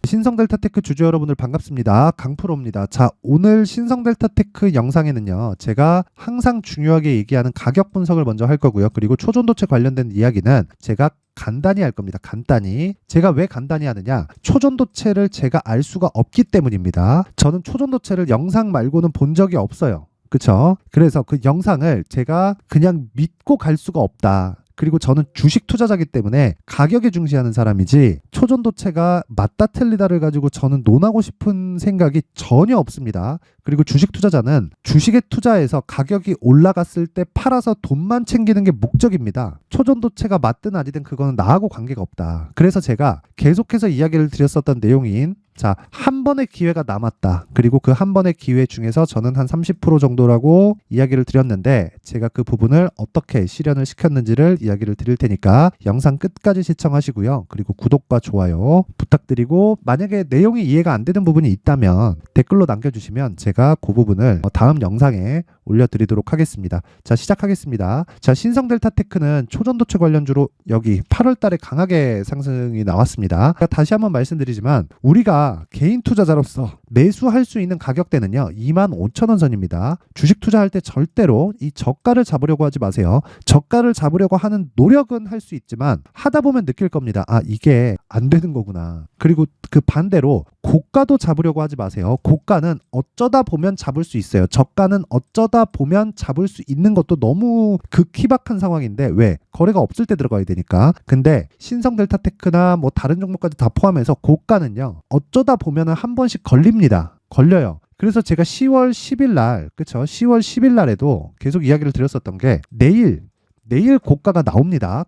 신성델타테크 주주 여러분들 반갑습니다. 강프로입니다. 자, 오늘 신성델타테크 영상에는요, 제가 항상 중요하게 얘기하는 가격 분석을 먼저 할 거고요. 그리고 초전도체 관련된 이야기는 제가 간단히 할 겁니다. 간단히. 제가 왜 간단히 하느냐? 초전도체를 제가 알 수가 없기 때문입니다. 저는 초전도체를 영상 말고는 본 적이 없어요. 그쵸? 그래서 그 영상을 제가 그냥 믿고 갈 수가 없다. 그리고 저는 주식 투자자이기 때문에 가격에 중시하는 사람이지 초전도체가 맞다 틀리다를 가지고 저는 논하고 싶은 생각이 전혀 없습니다. 그리고 주식 투자자는 주식에 투자해서 가격이 올라갔을 때 팔아서 돈만 챙기는 게 목적입니다. 초전도체가 맞든 아니든 그거는 나하고 관계가 없다. 그래서 제가 계속해서 이야기를 드렸었던 내용인 자, 한 번의 기회가 남았다. 그리고 그 한 번의 기회 중에서 저는 한 30% 정도라고 이야기를 드렸는데 제가 그 부분을 어떻게 실현을 시켰는지를 이야기를 드릴 테니까 영상 끝까지 시청하시고요. 그리고 구독과 좋아요 부탁드리고 만약에 내용이 이해가 안 되는 부분이 있다면 댓글로 남겨주시면 제가 그 부분을 다음 영상에 올려드리도록 하겠습니다. 자, 시작하겠습니다. 자, 신성델타테크는 초전도체 관련주로 여기 8월 달에 강하게 상승이 나왔습니다. 다시 한번 말씀드리지만 우리가 개인 투자자로서 매수할 수 있는 가격대는요 25,000원 선입니다. 주식 투자할 때 절대로 이 저가를 잡으려고 하지 마세요. 저가를 잡으려고 하는 노력은 할 수 있지만 하다 보면 느낄 겁니다. 아, 이게 안 되는 거구나. 그리고 그 반대로 고가도 잡으려고 하지 마세요. 고가는 어쩌다 보면 잡을 수 있어요. 저가는 어쩌다 보면 잡을 수 있는 것도 너무 극히박한 상황인데 왜? 거래가 없을 때 들어가야 되니까. 근데 신성델타테크나 뭐 다른 종목까지 다 포함해서 고가는요 어쩌다 보면 한 번씩 걸려요. 그래서 제가 10월 10일 날, 그쵸? 10월 10일 날에도 계속 이야기를 드렸었던 게 내일 고가가 나옵니다.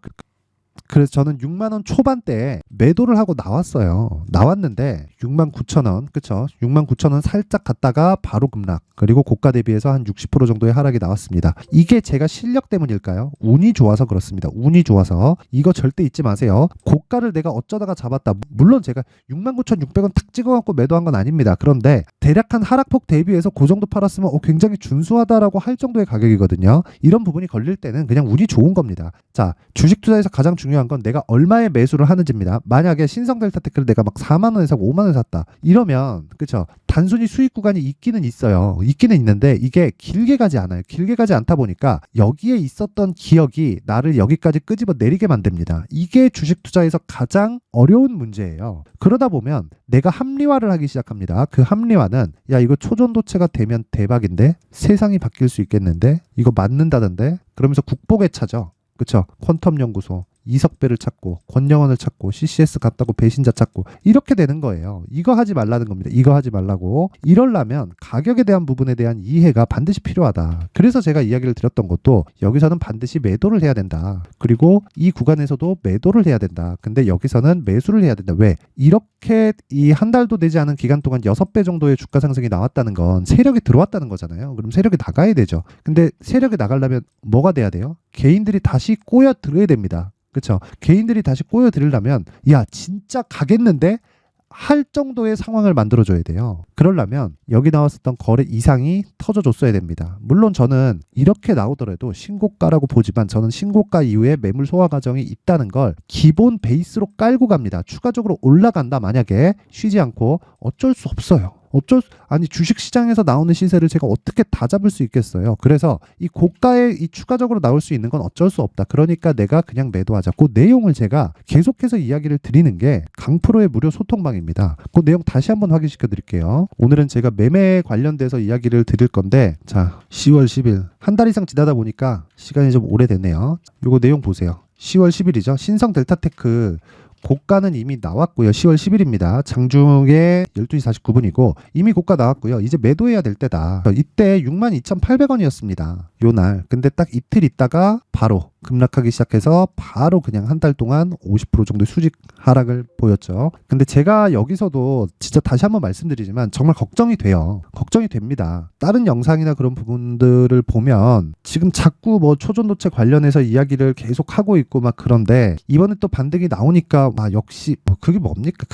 그래서 저는 6만원 초반대에 매도를 하고 나왔는데 69,000원, 그쵸? 69,000원 살짝 갔다가 바로 급락. 그리고 고가 대비해서 한 60% 정도의 하락이 나왔습니다. 이게 제가 실력 때문일까요? 운이 좋아서 그렇습니다. 운이 좋아서. 이거 절대 잊지 마세요. 고가를 내가 어쩌다가 잡았다. 물론 제가 69,600원 탁 찍어갖고 매도한 건 아닙니다. 그런데 대략 한 하락폭 대비해서 그 정도 팔았으면 굉장히 준수하다라고 할 정도의 가격이거든요. 이런 부분이 걸릴 때는 그냥 운이 좋은 겁니다. 자, 주식 투자에서 가장 중요한 건 내가 얼마에 매수를 하는지입니다. 만약에 신성델타테크를 내가 막 4만원에 사고 5만원에 샀다. 이러면 그쵸? 단순히 수익 구간이 있기는 있어요. 있기는 있는데 이게 길게 가지 않아요. 길게 가지 않다 보니까 여기에 있었던 기억이 나를 여기까지 끄집어 내리게 만듭니다. 이게 주식 투자에서 가장 어려운 문제예요. 그러다 보면 내가 합리화를 하기 시작합니다. 그 합리화는 야, 이거 초전도체가 되면 대박인데 세상이 바뀔 수 있겠는데 이거 맞는다던데 그러면서 국보에 차죠. 그쵸? 퀀텀 연구소 이석배를 찾고 권영원을 찾고 CCS 갔다고 배신자 찾고 이렇게 되는 거예요. 이거 하지 말라는 겁니다. 이거 하지 말라고. 이러려면 가격에 대한 부분에 대한 이해가 반드시 필요하다. 그래서 제가 이야기를 드렸던 것도 여기서는 반드시 매도를 해야 된다. 그리고 이 구간에서도 매도를 해야 된다. 근데 여기서는 매수를 해야 된다. 왜? 이렇게 이 한 달도 되지 않은 기간 동안 6배 정도의 주가 상승이 나왔다는 건 세력이 들어왔다는 거잖아요. 그럼 세력이 나가야 되죠. 근데 세력이 나가려면 뭐가 돼야 돼요? 개인들이 다시 꼬여 들어야 됩니다. 그렇죠? 개인들이 다시 꼬여들으려면 야, 진짜 가겠는데? 할 정도의 상황을 만들어줘야 돼요. 그러려면 여기 나왔었던 거래 이상이 터져줬어야 됩니다. 물론 저는 이렇게 나오더라도 신고가라고 보지만 저는 신고가 이후에 매물 소화 과정이 있다는 걸 기본 베이스로 깔고 갑니다. 추가적으로 올라간다 만약에 쉬지 않고 어쩔 수 없어요. 아니 주식시장에서 나오는 시세를 제가 어떻게 다 잡을 수 있겠어요. 그래서 이 고가에 이 추가적으로 나올 수 있는 건 어쩔 수 없다. 그러니까 내가 그냥 매도하자. 그 내용을 제가 계속해서 이야기를 드리는 게 강프로의 무료 소통방입니다. 그 내용 다시 한번 확인시켜 드릴게요. 오늘은 제가 매매 관련돼서 이야기를 드릴 건데 자, 10월 10일 한 달 이상 지나다 보니까 시간이 좀 오래됐네요. 요거 내용 보세요. 10월 10일이죠. 신성델타테크 고가는 이미 나왔고요. 10월 10일입니다. 장중에 12시 49분이고 이미 고가 나왔고요. 이제 매도해야 될 때다. 이때 62,800원이었습니다. 요날. 근데 딱 이틀 있다가 바로 급락하기 시작해서 바로 그냥 한 달 동안 50% 정도의 수직 하락을 보였죠. 근데 제가 여기서도 진짜 다시 한번 말씀드리지만 정말 걱정이 돼요. 걱정이 됩니다. 다른 영상이나 그런 부분들을 보면 지금 자꾸 뭐 초전도체 관련해서 이야기를 계속 하고 있고 막 그런데 이번에 또 반등이 나오니까 제가 역시 그게 뭡니까?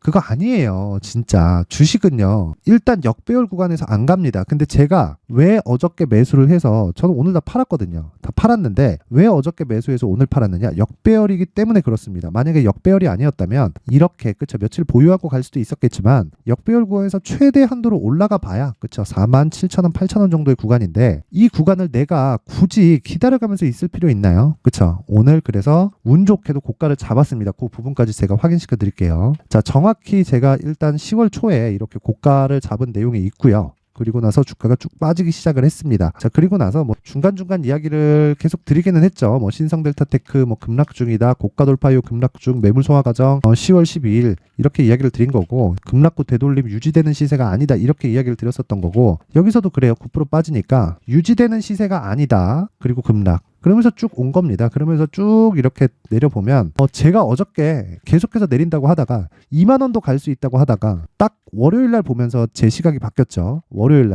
그거 아니에요. 진짜 주식은요. 일단 역배열 구간에서 안 갑니다. 근데 제가 왜 어저께 매수를 해서 저는 오늘 다 팔았거든요. 다 팔았는데 왜 어저께 매수해서 오늘 팔았느냐? 역배열이기 때문에 그렇습니다. 만약에 역배열이 아니었다면 이렇게 그쵸 며칠 보유하고 갈 수도 있었겠지만 역배열 구간에서 최대 한도로 올라가 봐야 그쵸 47,000원, 8,000원 정도의 구간인데 이 구간을 내가 굳이 기다려가면서 있을 필요 있나요? 그쵸? 오늘 그래서 운 좋게도 고가를 잡았습니다. 그 부분까지 제가 확인시켜 드릴게요. 자, 정확히 제가 일단 10월 초에 이렇게 고가를 잡은 내용이 있고요. 그리고 나서 주가가 쭉 빠지기 시작을 했습니다. 자, 그리고 나서 중간중간 이야기를 계속 드리기는 했죠. 신성델타테크 급락 중이다. 고가 돌파 이후 급락 중 매물 소화 과정 10월 12일 이렇게 이야기를 드린 거고 급락 후 되돌림 유지되는 시세가 아니다. 이렇게 이야기를 드렸었던 거고 여기서도 그래요. 9% 빠지니까 유지되는 시세가 아니다. 그리고 급락. 그러면서 쭉 온 겁니다. 그러면서 쭉 이렇게 내려보면 제가 어저께 계속해서 내린다고 하다가 2만 원도 갈 수 있다고 하다가 딱 월요일 날 보면서 제 시각이 바뀌었죠. 월요일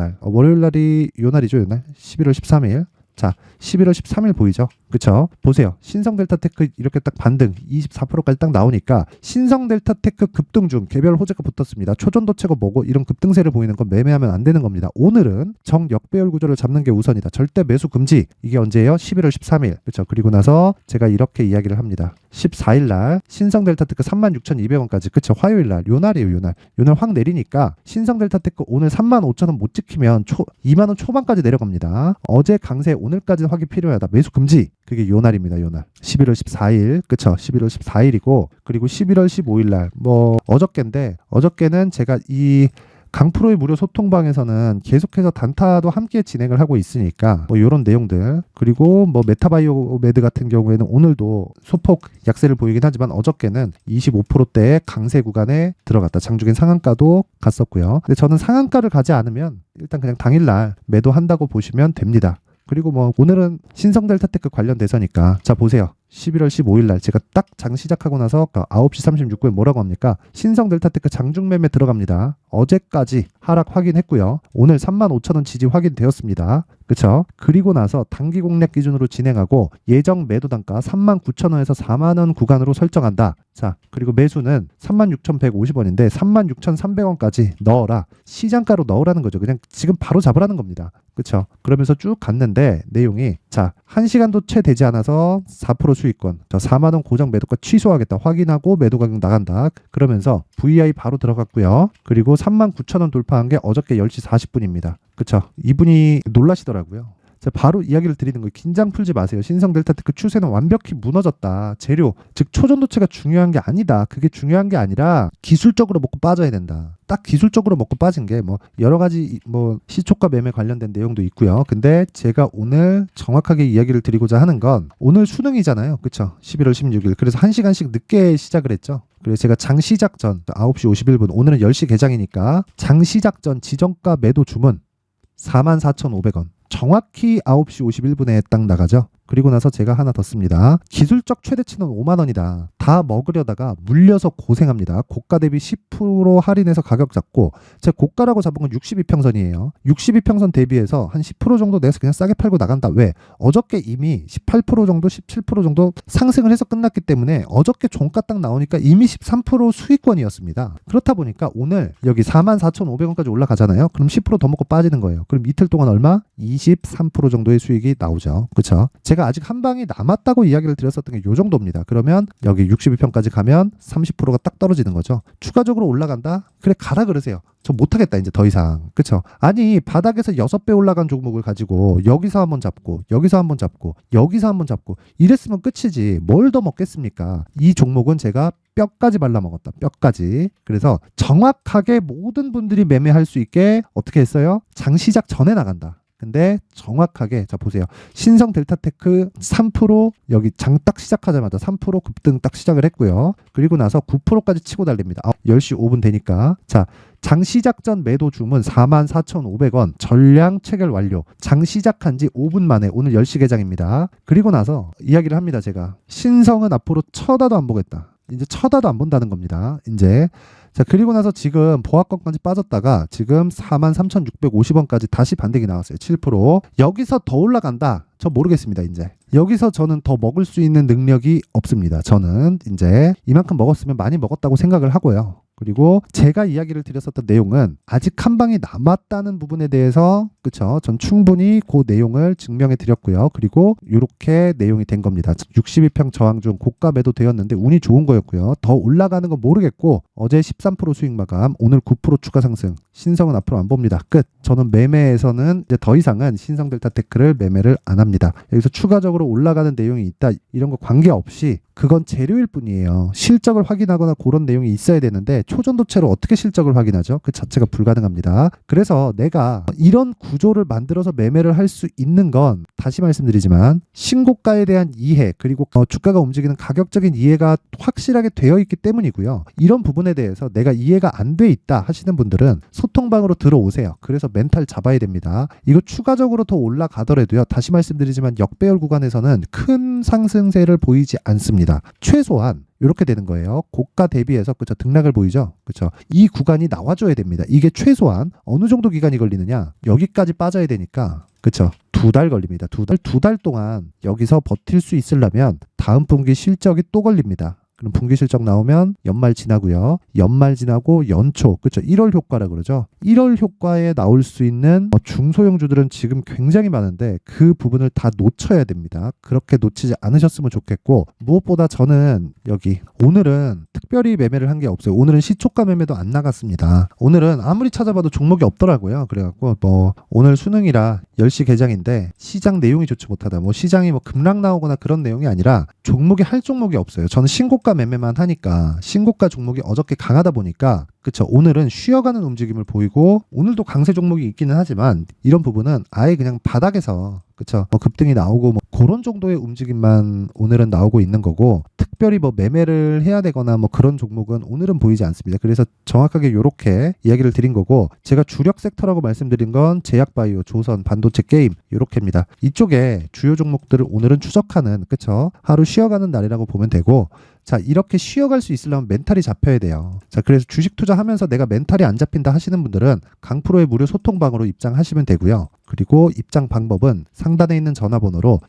날이 요 날이죠. 요 날 11월 13일. 자, 11월 13일 보이죠? 그쵸? 보세요. 신성델타테크 이렇게 딱 반등 24%까지 딱 나오니까 신성델타테크 급등 중 개별 호재가 붙었습니다. 초전도체고 뭐고 이런 급등세를 보이는 건 매매하면 안 되는 겁니다. 오늘은 정역배열 구조를 잡는 게 우선이다. 절대 매수 금지. 이게 언제예요? 11월 13일. 그쵸? 그리고 나서 제가 이렇게 이야기를 합니다. 14일 날 신성델타테크 36,200원까지 그쵸? 화요일 날 요 날이에요. 요 날. 요 날 확 내리니까 신성델타테크 오늘 35,000원 못 지키면 2만 원 초반까지 내려갑니다. 어제 강세 오늘까지 확인 필요하다. 매수 금지. 그게 요 날입니다. 요 날. 11월 14일. 그쵸? 11월 14일이고 그리고 11월 15일 날 어저께는 제가 이 강프로의 무료 소통방에서는 계속해서 단타도 함께 진행을 하고 있으니까 이런 내용들 그리고 메타바이오메드 같은 경우에는 오늘도 소폭 약세를 보이긴 하지만 어저께는 25%대의 강세 구간에 들어갔다. 장중엔 상한가도 갔었고요. 근데 저는 상한가를 가지 않으면 일단 그냥 당일날 매도한다고 보시면 됩니다. 그리고 오늘은 신성델타테크 관련돼서니까 자 보세요. 11월 15일 날 제가 딱 장 시작하고 나서 9시 36분에 뭐라고 합니까? 신성델타테크 장중 매매 들어갑니다. 어제까지 하락 확인했고요. 오늘 35,000원 지지 확인되었습니다. 그쵸? 그리고 나서 단기 공략 기준으로 진행하고 예정 매도 단가 39,000원에서 4만원 구간으로 설정한다. 자, 그리고 매수는 36,150원인데 36,300원까지 넣어라. 시장가로 넣으라는 거죠. 그냥 지금 바로 잡으라는 겁니다. 그쵸? 그러면서 쭉 갔는데 내용이 자, 1시간도 채 되지 않아서 4% 수익권. 저 4만원 고정 매도가 취소하겠다. 확인하고 매도 가격 나간다. 그러면서 VI 바로 들어갔고요. 그리고 39,000원 돌파한 게 어저께 10시 40분입니다. 그쵸? 이분이 놀라시더라고요. 제가 바로 이야기를 드리는 거예요. 긴장 풀지 마세요. 신성델타테크 추세는 완벽히 무너졌다. 재료, 즉 초전도체가 중요한 게 아니다. 그게 중요한 게 아니라 기술적으로 먹고 빠져야 된다. 딱 기술적으로 먹고 빠진 게 여러 가지 시초가 매매 관련된 내용도 있고요. 근데 제가 오늘 정확하게 이야기를 드리고자 하는 건 오늘 수능이잖아요. 그쵸? 11월 16일. 그래서 1시간씩 늦게 시작을 했죠. 그래서 제가 장 시작 전 9시 51분 오늘은 10시 개장이니까 장 시작 전 지정가 매도 주문 44,500원. 정확히 9시 51분에 딱 나가죠. 그리고 나서 제가 하나 더 씁니다. 기술적 최대치는 5만 원이다. 다 먹으려다가 물려서 고생합니다. 고가 대비 10% 할인해서 가격 잡고 제가 고가라고 잡은 건 62평선이에요. 62평선 대비해서 한 10% 정도 내서 그냥 싸게 팔고 나간다. 왜? 어저께 이미 18% 정도 17% 정도 상승을 해서 끝났기 때문에 어저께 종가 딱 나오니까 이미 13% 수익권이었습니다. 그렇다 보니까 오늘 여기 44,500원까지 올라가잖아요. 그럼 10% 더 먹고 빠지는 거예요. 그럼 이틀 동안 얼마? 23% 정도의 수익이 나오죠. 그쵸? 제가 아직 한 방이 남았다고 이야기를 드렸었던 게 요 정도입니다. 그러면 여기 62평까지 가면 30%가 딱 떨어지는 거죠. 추가적으로 올라간다? 그래 가라 그러세요. 저 못하겠다 이제 더 이상. 그쵸? 아니 바닥에서 6배 올라간 종목을 가지고 여기서 한번 잡고 여기서 한번 잡고 여기서 한번 잡고 이랬으면 끝이지 뭘 더 먹겠습니까? 이 종목은 제가 뼈까지 발라먹었다. 뼈까지. 그래서 정확하게 모든 분들이 매매할 수 있게 어떻게 했어요? 장 시작 전에 나간다. 근데 정확하게 자 보세요. 신성델타테크 3% 여기 장 딱 시작하자마자 3% 급등 딱 시작을 했고요. 그리고 나서 9%까지 치고 달립니다. 10시 5분 되니까 자 장 시작 전 매도 주문 44,500원 전량 체결 완료. 장 시작한 지 5분 만에 오늘 10시 개장입니다. 그리고 나서 이야기를 합니다. 제가 신성은 앞으로 쳐다도 안 보겠다. 이제 쳐다도 안 본다는 겁니다. 이제 자, 그리고 나서 지금 보합권까지 빠졌다가 지금 43,650원까지 다시 반등이 나왔어요. 7%. 여기서 더 올라간다. 저 모르겠습니다. 이제 여기서 저는 더 먹을 수 있는 능력이 없습니다. 저는 이제 이만큼 먹었으면 많이 먹었다고 생각을 하고요. 그리고 제가 이야기를 드렸었던 내용은 아직 한 방이 남았다는 부분에 대해서 그쵸? 전 충분히 그 내용을 증명해 드렸고요. 그리고 이렇게 내용이 된 겁니다. 62평 저항 중 고가 매도 되었는데 운이 좋은 거였고요. 더 올라가는 건 모르겠고 어제 13% 수익 마감, 오늘 9% 추가 상승. 신성은 앞으로 안 봅니다. 끝. 저는 매매에서는 이제 더 이상은 신성 델타테크를 매매를 안 합니다. 여기서 추가적으로 올라가는 내용이 있다 이런 거 관계없이 그건 재료일 뿐이에요. 실적을 확인하거나 그런 내용이 있어야 되는데 초전도체로 어떻게 실적을 확인하죠? 그 자체가 불가능합니다. 그래서 내가 이런 구조를 만들어서 매매를 할 수 있는 건 다시 말씀드리지만 신고가에 대한 이해 그리고 주가가 움직이는 가격적인 이해가 확실하게 되어 있기 때문이고요. 이런 부분에 대해서 내가 이해가 안 돼 있다 하시는 분들은 소통방으로 들어오세요. 그래서 멘탈 잡아야 됩니다. 이거 추가적으로 더 올라가더라도요. 다시 말씀드리지만 역배열 구간에서는 큰 상승세를 보이지 않습니다. 최소한 이렇게 되는 거예요. 고가 대비해서 그쵸 등락을 보이죠. 그쵸 이 구간이 나와줘야 됩니다. 이게 최소한 어느 정도 기간이 걸리느냐 여기까지 빠져야 되니까 그쵸 2달 걸립니다. 2달 동안 여기서 버틸 수 있으려면 다음 분기 실적이 또 걸립니다. 그럼 분기 실적 나오면 연말 지나고요. 연말 지나고 연초, 그렇죠? 1월 효과라 그러죠. 1월 효과에 나올 수 있는 중소형주들은 지금 굉장히 많은데 그 부분을 다 놓쳐야 됩니다. 그렇게 놓치지 않으셨으면 좋겠고 무엇보다 저는 여기 오늘은 특별히 매매를 한 게 없어요. 오늘은 시초가 매매도 안 나갔습니다. 오늘은 아무리 찾아봐도 종목이 없더라고요. 그래갖고 오늘 수능이라 10시 개장인데 시장 내용이 좋지 못하다. 시장이 급락 나오거나 그런 내용이 아니라 종목이 할 종목이 없어요. 저는 신고가 매매만 하니까 신고가 종목이 어저께 강하다 보니까 그쵸 오늘은 쉬어가는 움직임을 보이고 오늘도 강세 종목이 있기는 하지만 이런 부분은 아예 그냥 바닥에서 그쵸 급등이 나오고 그런 정도의 움직임만 오늘은 나오고 있는 거고 특별히 매매를 해야 되거나 그런 종목은 오늘은 보이지 않습니다. 그래서 정확하게 이렇게 이야기를 드린 거고 제가 주력 섹터라고 말씀드린 건 제약바이오, 조선, 반도체, 게임 이렇게입니다. 이쪽에 주요 종목들을 오늘은 추적하는 그쵸 하루 쉬어가는 날이라고 보면 되고 자 이렇게 쉬어갈 수 있으려면 멘탈이 잡혀야 돼요. 자 그래서 주식 투자하면서 내가 멘탈이 안 잡힌다 하시는 분들은 강프로의 무료 소통방으로 입장하시면 되고요. 그리고 입장 방법은 상단에 있는 전화번호로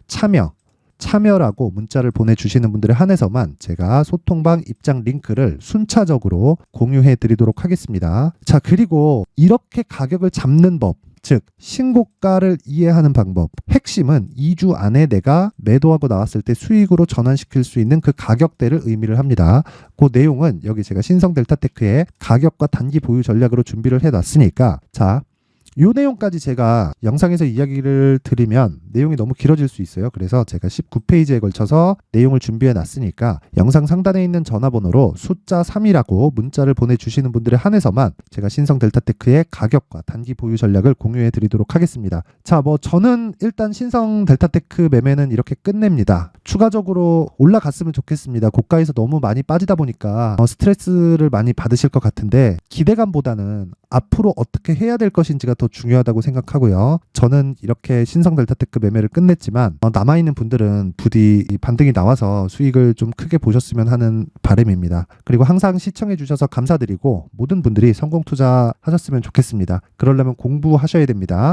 참여라고 문자를 보내주시는 분들에 한해서만 제가 소통방 입장 링크를 순차적으로 공유해 드리도록 하겠습니다. 자 그리고 이렇게 가격을 잡는 법 즉 신고가를 이해하는 방법 핵심은 2주 안에 내가 매도하고 나왔을 때 수익으로 전환시킬 수 있는 그 가격대를 의미를 합니다. 그 내용은 여기 제가 신성 델타테크의 가격과 단기 보유 전략으로 준비를 해놨으니까 자 이 내용까지 제가 영상에서 이야기를 드리면 내용이 너무 길어질 수 있어요. 그래서 제가 19페이지에 걸쳐서 내용을 준비해 놨으니까 영상 상단에 있는 전화번호로 숫자 3이라고 문자를 보내주시는 분들에 한해서만 제가 신성 델타테크의 가격과 단기 보유 전략을 공유해 드리도록 하겠습니다. 자, 저는 일단 신성 델타테크 매매는 이렇게 끝냅니다. 추가적으로 올라갔으면 좋겠습니다. 고가에서 너무 많이 빠지다 보니까 스트레스를 많이 받으실 것 같은데 기대감보다는 앞으로 어떻게 해야 될 것인지가 더 중요하다고 생각하고요. 저는 이렇게 신성 델타테크 매매를 끝냈지만 남아있는 분들은 부디 반등이 나와서 수익을 좀 크게 보셨으면 하는 바람입니다. 그리고 항상 시청해 주셔서 감사드리고 모든 분들이 성공 투자하셨으면 좋겠습니다. 그러려면 공부하셔야 됩니다.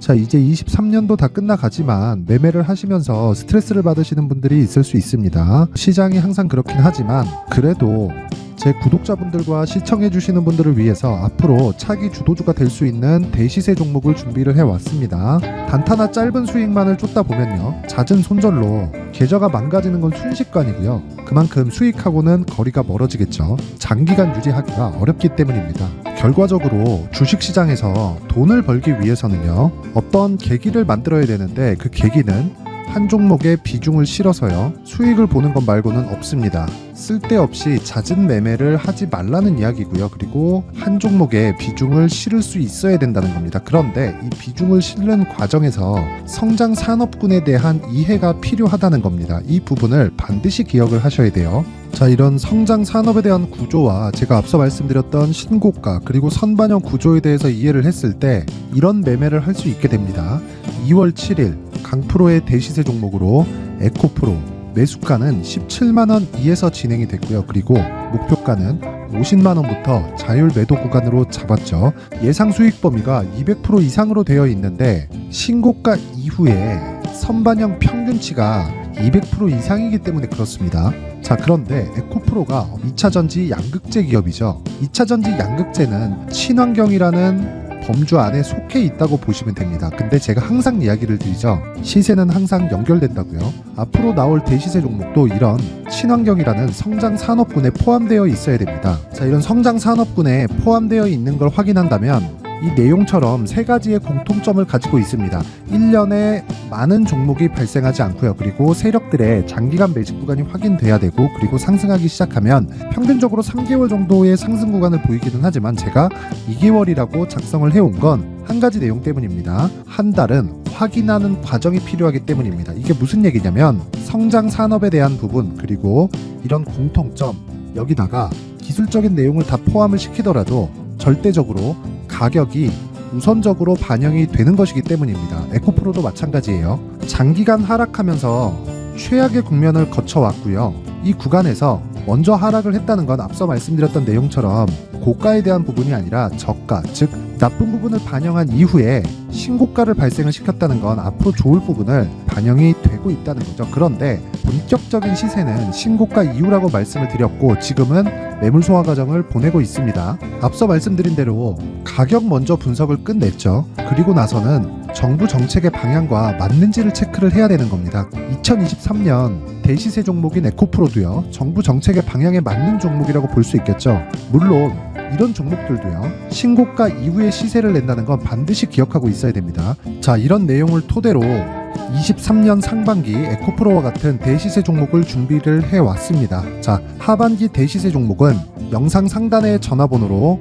자 이제 23년도 다 끝나가지만 매매를 하시면서 스트레스를 받으시는 분들이 있을 수 있습니다. 시장이 항상 그렇긴 하지만 그래도 제 구독자분들과 시청해주시는 분들을 위해서 앞으로 차기 주도주가 될 수 있는 대시세 종목을 준비를 해왔습니다. 단타나 짧은 수익만을 쫓다 보면요 잦은 손절로 계좌가 망가지는 건 순식간이고요. 그만큼 수익하고는 거리가 멀어지겠죠. 장기간 유지하기가 어렵기 때문입니다. 결과적으로 주식시장에서 돈을 벌기 위해서는요 어떤 계기를 만들어야 되는데 그 계기는 한 종목에 비중을 실어서요 수익을 보는 것 말고는 없습니다. 쓸데없이 잦은 매매를 하지 말라는 이야기고요. 그리고 한 종목에 비중을 실을 수 있어야 된다는 겁니다. 그런데 이 비중을 실는 과정에서 성장 산업군에 대한 이해가 필요하다는 겁니다. 이 부분을 반드시 기억을 하셔야 돼요. 자 이런 성장 산업에 대한 구조와 제가 앞서 말씀드렸던 신고가 그리고 선반영 구조에 대해서 이해를 했을 때 이런 매매를 할 수 있게 됩니다. 2월 7일 강프로의 대시세 종목으로 에코프로, 매수가는 17만원 이에서 진행이 됐고요. 그리고 목표가는 50만원부터 자율 매도 구간으로 잡았죠. 예상 수익 범위가 200% 이상으로 되어 있는데 신고가 이후에 선반영 평균치가 200% 이상이기 때문에 그렇습니다. 자, 그런데 에코프로가 2차전지 양극재 기업이죠. 2차전지 양극재는 친환경이라는 범주 안에 속해 있다고 보시면 됩니다. 근데 제가 항상 이야기를 드리죠. 시세는 항상 연결된다고요. 앞으로 나올 대시세 종목도 이런 친환경이라는 성장 산업군에 포함되어 있어야 됩니다. 자, 이런 성장 산업군에 포함되어 있는 걸 확인한다면 이 내용처럼 세 가지의 공통점을 가지고 있습니다. 1년에 많은 종목이 발생하지 않고요. 그리고 세력들의 장기간 매집 구간이 확인돼야 되고, 그리고 상승하기 시작하면 평균적으로 3개월 정도의 상승 구간을 보이기는 하지만 제가 2개월이라고 작성을 해온 건 한 가지 내용 때문입니다. 한 달은 확인하는 과정이 필요하기 때문입니다. 이게 무슨 얘기냐면 성장 산업에 대한 부분, 그리고 이런 공통점, 여기다가 기술적인 내용을 다 포함을 시키더라도 절대적으로 가격이 우선적으로 반영이 되는 것이기 때문입니다. 에코프로도 마찬가지예요. 장기간 하락하면서 최악의 국면을 거쳐왔고요. 이 구간에서 먼저 하락을 했다는 건 앞서 말씀드렸던 내용처럼 고가에 대한 부분이 아니라 저가, 즉 나쁜 부분을 반영한 이후에 신고가를 발생을 시켰다는 건 앞으로 좋을 부분을 반영이 되고 있다는 거죠. 그런데 본격적인 시세는 신고가 이후라고 말씀을 드렸고, 지금은 매물 소화 과정을 보내고 있습니다. 앞서 말씀드린 대로 가격 먼저 분석을 끝냈죠. 그리고 나서는 정부 정책의 방향과 맞는지를 체크를 해야 되는 겁니다. 2023년 대시세 종목인 에코프로도요, 정부 정책의 방향에 맞는 종목이라고 볼 수 있겠죠. 물론 이런 종목들도요, 신고가 이후에 시세를 낸다는 건 반드시 기억하고 있어야 됩니다. 자, 이런 내용을 토대로 23년 상반기 에코프로와 같은 대시세 종목을 준비를 해왔습니다. 자, 하반기 대시세 종목은 영상 상단의 전화번호로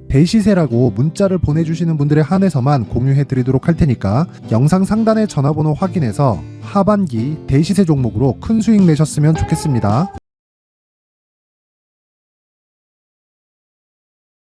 대시세라고 문자를 보내주시는 분들에 한해서만 공유해드리도록 할 테니까 영상 상단의 전화번호 확인해서 하반기 대시세 종목으로 큰 수익 내셨으면 좋겠습니다.